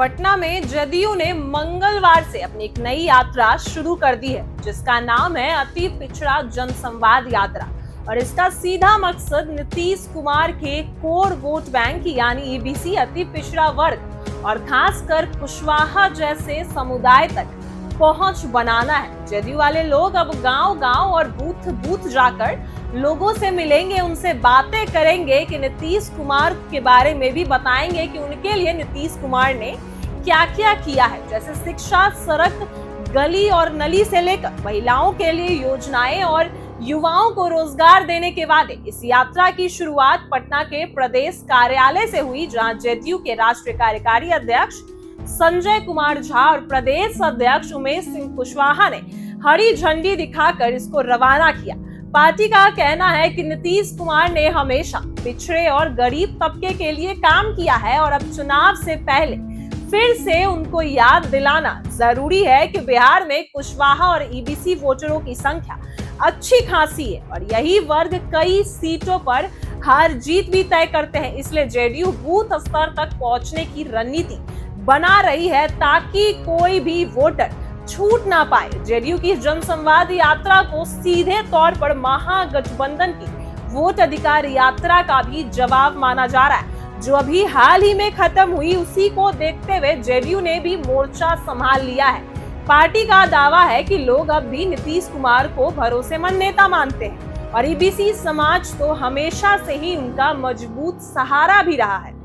पटना में जदयू ने मंगलवार से अपनी एक नई यात्रा शुरू कर दी है, जिसका नाम है अति पिछड़ा जनसंवाद यात्रा। और इसका सीधा मकसद नीतीश कुमार के कोर वोट बैंक यानी ईबीसी अति पिछड़ा वर्ग और खासकर कुशवाहा जैसे समुदाय तक पहुंच बनाना है। जदयू वाले लोग अब गांव-गांव और बूथ जाकर लोगों से मिलेंगे, उनसे बातें करेंगे कि नीतीश कुमार के बारे में भी बताएंगे कि उनके लिए नीतीश कुमार ने क्या-क्या किया है, जैसे शिक्षा, सड़क, गली और नली से लेकर महिलाओं के लिए योजनाएं और युवाओं को रोजगार देने के वादे। इस यात्रा की शुरुआत पटना के प्रदेश कार्यालय से हुई, जहां जदयू के राष्ट्रीय कार्यकारी अध्यक्ष संजय कुमार झा और प्रदेश अध्यक्ष उमेश सिंह कुशवाहा ने हरी झंडी दिखाकर इसको रवाना किया। पार्टी का कहना है कि नीतीश कुमार ने हमेशा पिछड़े और गरीब तबके के लिए काम किया है और अब चुनाव से पहले फिर से उनको याद दिलाना जरूरी है कि बिहार में कुशवाहा और ईबीसी वोटरों की संख्या अच्छी खासी है और यही वर्ग कई सीटों पर हार जीत भी तय करते हैं। इसलिए जेडीयू बूथ स्तर तक पहुंचने की रणनीति बना रही है ताकि कोई भी वोटर छूट ना पाए। जेडीयू की जनसंवाद यात्रा को सीधे तौर पर महागठबंधन की वोट अधिकार यात्रा का भी जवाब माना जा रहा है, जो अभी हाल ही में खत्म हुई। उसी को देखते हुए जेडीयू ने भी मोर्चा संभाल लिया है। पार्टी का दावा है कि लोग अब भी नीतीश कुमार को भरोसेमंद नेता मानते हैं और ईबीसी समाज तो हमेशा से ही उनका मजबूत सहारा भी रहा है।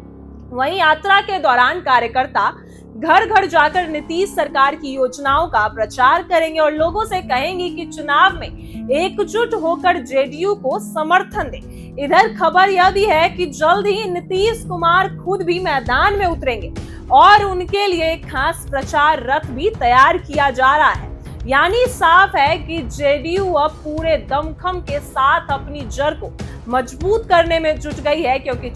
वहीं यात्रा के दौरान कार्यकर्ता घर घर जाकर नीतीश सरकार की योजनाओं का प्रचार करेंगे और लोगों से कहेंगे कि चुनाव में एकजुट होकर जेडीयू को समर्थन दें। इधर खबर यह भी है कि जल्द ही नीतीश कुमार खुद भी मैदान में उतरेंगे और उनके लिए एक खास प्रचार रथ भी तैयार किया जा रहा है। यानी साफ है कि जेडीयू अब पूरे दमखम के साथ अपनी जड़ को मजबूत करने में जुट गई है, क्योंकि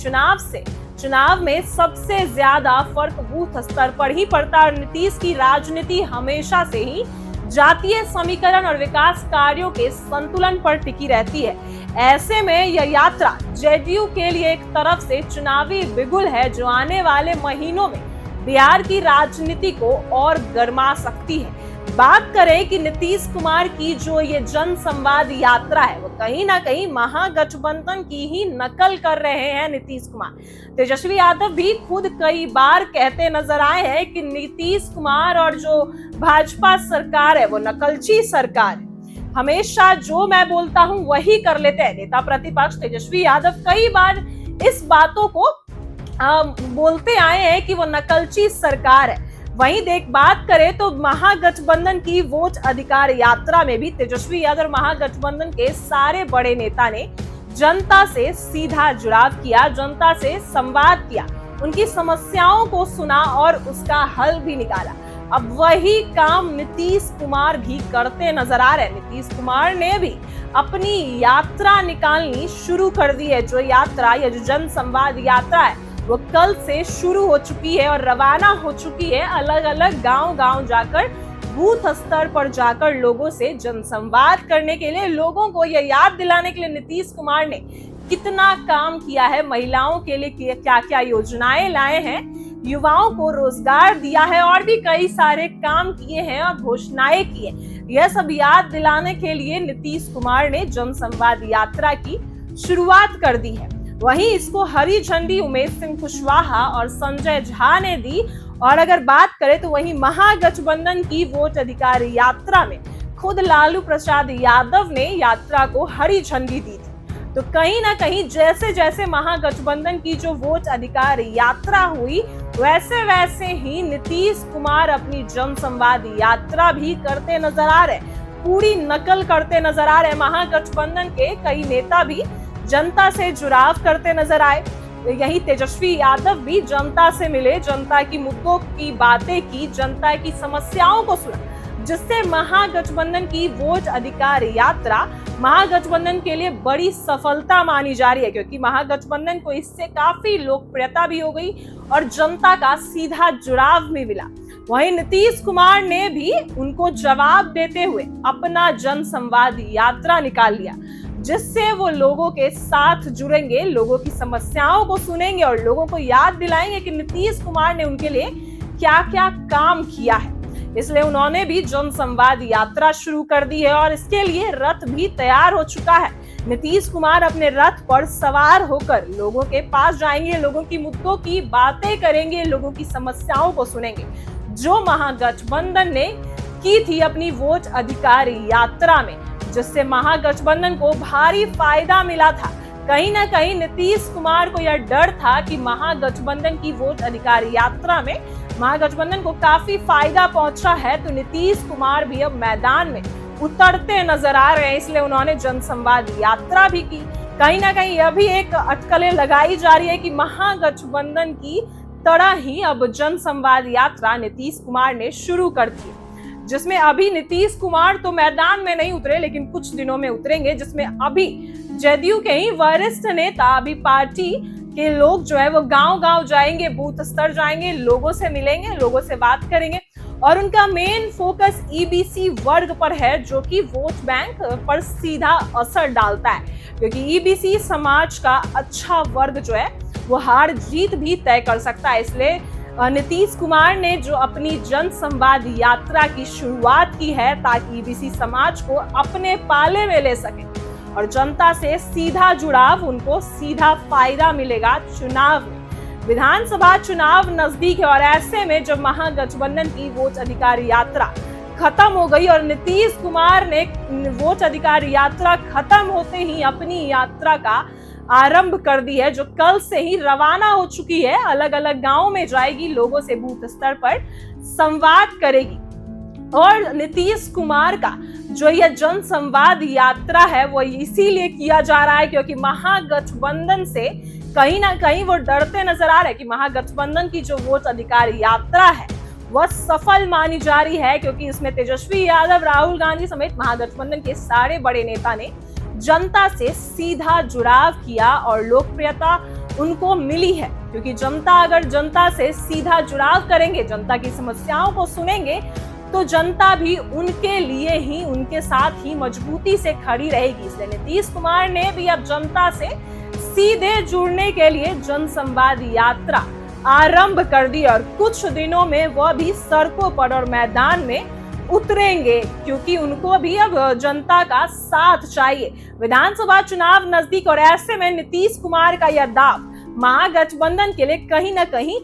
चुनाव में सबसे ज्यादा फर्क बूथ स्तर पर ही पड़ता है। नीतीश की राजनीति हमेशा से ही जातीय समीकरण और विकास कार्यों के संतुलन पर टिकी रहती है। ऐसे में यह यात्रा जेडीयू के लिए एक तरफ से चुनावी बिगुल है, जो आने वाले महीनों में बिहार की राजनीति को और गर्मा सकती है। बात करें कि नीतीश कुमार की जो ये जनसंवाद यात्रा है, वो कहीं ना कहीं महागठबंधन की ही नकल कर रहे हैं नीतीश कुमार। तेजस्वी यादव भी खुद कई बार कहते नजर आए हैं कि नीतीश कुमार और जो भाजपा सरकार है वो नकलची सरकार है, हमेशा जो मैं बोलता हूं वही कर लेते हैं। नेता प्रतिपक्ष तेजस्वी यादव कई बार इस बातों को बोलते आए हैं कि वो नकलची सरकार है। वहीं बात करें तो महागठबंधन की वोट अधिकार यात्रा में भी तेजस्वी यादव और महागठबंधन के सारे बड़े नेता ने जनता से सीधा जुड़ाव किया, जनता से संवाद किया, उनकी समस्याओं को सुना और उसका हल भी निकाला। अब वही काम नीतीश कुमार भी करते नजर आ रहे हैं। नीतीश कुमार ने भी अपनी यात्रा निकालनी शुरू कर दी है। जो यात्रा या जो जनसंवाद यात्रा है वो कल से शुरू हो चुकी है और रवाना हो चुकी है। अलग अलग गांव जाकर बूथ स्तर पर जाकर लोगों से जनसंवाद करने के लिए, लोगों को यह याद दिलाने के लिए नीतीश कुमार ने कितना काम किया है, महिलाओं के लिए क्या क्या योजनाएं लाए हैं, युवाओं को रोजगार दिया है और भी कई सारे काम किए हैं और घोषणाएं की है। यह सब याद दिलाने के लिए नीतीश कुमार ने जनसंवाद यात्रा की शुरुआत कर दी है। वहीं इसको हरी झंडी उमेश सिंह कुशवाहा और संजय झा ने दी। और अगर बात करें तो वहीं महागठबंधन की वोट अधिकार यात्रा में खुद लालू प्रसाद यादव ने यात्रा को हरी झंडी दी थी। तो कहीं ना कहीं जैसे जैसे महागठबंधन की जो वोट अधिकार यात्रा हुई, वैसे वैसे ही नीतीश कुमार अपनी जनसंवाद यात्रा भी करते नजर आ रहे, पूरी नकल करते नजर आ रहे। महागठबंधन के कई नेता भी जनता से जुड़ाव करते नजर आए। यही तेजस्वी यादव भी जनता से मिले, जनता की मुद्दों की बातें की, जनता की समस्याओं को सुना, जिससे महागठबंधन की वोट अधिकार यात्रा महागठबंधन के लिए बड़ी सफलता मानी जा रही है, क्योंकि महागठबंधन को इससे काफी लोकप्रियता भी हो गई और जनता का सीधा जुड़ाव भी मिला। वहीं नीतीश कुमार ने भी उनको जवाब देते हुए अपना जनसंवाद यात्रा निकाल लिया, जिससे वो लोगों के साथ जुड़ेंगे, लोगों की समस्याओं को सुनेंगे और लोगों को याद दिलाएंगे कि नीतीश कुमार ने उनके लिए क्या क्या काम किया है, इसलिए उन्होंने भी जन संवाद यात्रा शुरू कर दी है और इसके लिए रथ भी तैयार हो चुका है। नीतीश कुमार अपने रथ पर सवार होकर लोगों के पास जाएंगे, लोगों की मुद्दों की बातें करेंगे, लोगों की समस्याओं को सुनेंगे। जो महागठबंधन ने की थी अपनी वोट अधिकार यात्रा में, जिससे महागठबंधन को भारी फायदा मिला था। कहीं ना कहीं नीतीश कुमार को यह डर था कि महागठबंधन की वोट अधिकार यात्रा में महागठबंधन को काफी फायदा पहुंचा है, तो नीतीश कुमार भी अब मैदान में उतरते नजर आ रहे हैं, इसलिए उन्होंने जनसंवाद यात्रा भी की। कहीं ना कहीं यह भी एक अटकलें लगाई जा रही है कि महागठबंधन की तरह ही अब जनसंवाद यात्रा नीतीश कुमार ने शुरू कर दी, जिसमें अभी नीतीश कुमार तो मैदान में नहीं उतरे, लेकिन कुछ दिनों में उतरेंगे, जिसमें अभी जदयू के ही वरिष्ठ नेता, अभी पार्टी के लोग जो है वो गांव-गांव जाएंगे, बूथ स्तर जाएंगे, लोगों से मिलेंगे, लोगों से बात करेंगे और उनका मेन फोकस ईबीसी वर्ग पर है, जो कि वोट बैंक पर सीधा असर डालता है, क्योंकि ईबीसी समाज का अच्छा वर्ग जो है वो हार जीत भी तय कर सकता है। इसलिए नीतीश कुमार ने जो अपनी जन संवाद यात्रा की शुरुआत की है, ताकि ईबीसी समाज को अपने पाले में ले सके और जनता से सीधा जुड़ाव, उनको सीधा फायदा मिलेगा चुनाव में। विधानसभा चुनाव नजदीक है और ऐसे में जब महागठबंधन की वोट अधिकार यात्रा खत्म हो गई और नीतीश कुमार ने वोट अधिकार यात्रा खत्म होते ही अपनी यात्रा का आरंभ कर दी है, जो कल से ही रवाना हो चुकी है, अलग अलग गांव में जाएगी, लोगों से बूथ स्तर पर संवाद करेगी। और नीतीश कुमार का जो यह जन संवाद यात्रा है वो इसीलिए किया जा रहा है क्योंकि महागठबंधन से कहीं ना कहीं वो डरते नजर आ रहे हैं कि महागठबंधन की जो वोट अधिकार यात्रा है वह सफल मानी जा रही है, क्योंकि इसमें तेजस्वी यादव, राहुल गांधी समेत महागठबंधन के सारे बड़े नेता ने जनता से सीधा जुड़ाव किया और लोकप्रियता उनको मिली है, क्योंकि जनता अगर जनता से सीधा जुड़ाव करेंगे, जनता की समस्याओं को सुनेंगे, तो जनता भी उनके लिए ही, उनके साथ ही मजबूती से खड़ी रहेगी। इसलिए नीतीश कुमार ने भी अब जनता से सीधे जुड़ने के लिए जनसंवाद यात्रा आरंभ कर दी और कुछ दिनों में वह भी सड़कों पर और मैदान में उतरेंगे, क्योंकि उनको भी अब जनता का साथ चाहिए। विधानसभा चुनाव नजदीक और ऐसे में नीतीश कुमार का यह दाव महागठबंधन के लिए कहीं ना कहीं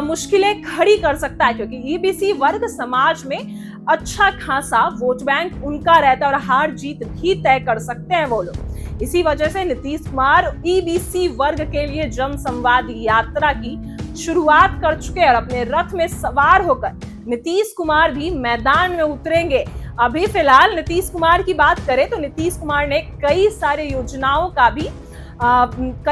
मुश्किलें खड़ी कर सकता है, क्योंकि ईबीसी वर्ग समाज में अच्छा खासा वोट बैंक उनका रहता है और हार जीत भी तय कर सकते हैं वो लोग। इसी वजह से नीतीश कुमार ईबीसी वर्ग के लिए जन संवाद यात्रा की शुरुआत कर चुके हैं और अपने रथ में सवार होकर नीतीश कुमार भी मैदान में उतरेंगे। अभी फिलहाल नीतीश कुमार की बात करें तो नीतीश कुमार ने कई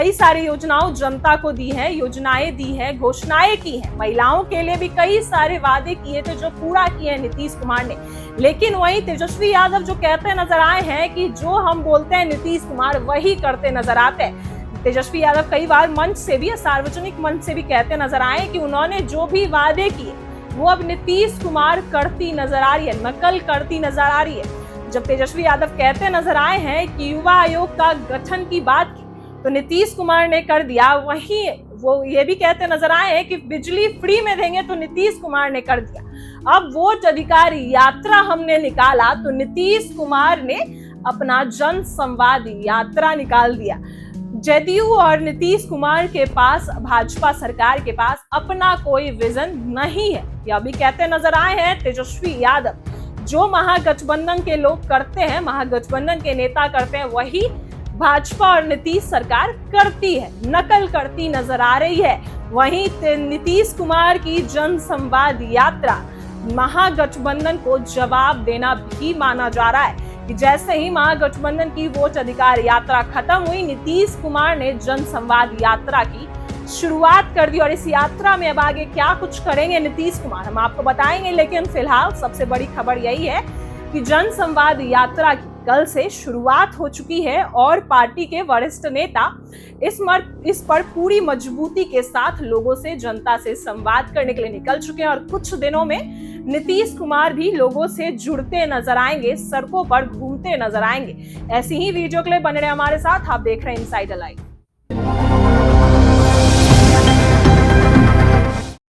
सारे योजनाओं जनता को दी है, योजनाएं दी है, घोषणाएं की है, महिलाओं के लिए भी कई सारे वादे किए थे जो पूरा किए हैं नीतीश कुमार ने। लेकिन वहीं तेजस्वी यादव जो कहते नजर आए हैं कि जो हम बोलते हैं नीतीश कुमार वही करते नजर आते हैं। तेजस्वी यादव कई बार मंच से भी, सार्वजनिक मंच से भी कहते नजर आए कि उन्होंने जो भी वादे किए वो अब नीतीश कुमार करती नजर आ रही है, नकल करती नजर आ रही है। जब तेजस्वी यादव कहते नजर आए हैं कि युवा आयोग का गठन की बात की तो नीतीश कुमार ने कर दिया, वहीं वो ये भी कहते नजर आए हैं कि बिजली फ्री में देंगे तो नीतीश कुमार ने कर दिया। अब वोट अधिकार यात्रा हमने निकाला तो नीतीश कुमार ने अपना जन संवाद यात्रा निकाल दिया। जदयू और नीतीश कुमार के पास, भाजपा सरकार के पास अपना कोई विजन नहीं है, यह भी कहते नजर आए हैं तेजस्वी यादव। जो महागठबंधन के लोग करते हैं, महागठबंधन के नेता करते हैं, वही भाजपा और नीतीश सरकार करती है, नकल करती नजर आ रही है। वहीं नीतीश कुमार की जन संवाद यात्रा महागठबंधन को जवाब देना भी माना जा रहा है कि जैसे ही महागठबंधन की वोट अधिकार यात्रा खत्म हुई, नीतीश कुमार ने जन संवाद यात्रा की शुरुआत कर दी और इस यात्रा में अब आगे क्या कुछ करेंगे नीतीश कुमार हम आपको बताएंगे। लेकिन फिलहाल सबसे बड़ी खबर यही है कि जन संवाद यात्रा की कल से शुरुआत हो चुकी है और पार्टी के वरिष्ठ नेता इस पर पूरी मजबूती के साथ लोगों से, जनता से संवाद करने के लिए निकल चुके हैं और कुछ दिनों में नीतीश कुमार भी लोगों से जुड़ते नजर आएंगे, सड़कों पर घूमते नजर आएंगे। ऐसी ही वीडियो के लिए बने रहे हमारे साथ। आप देख रहे हैं इनसाइडर लाइव।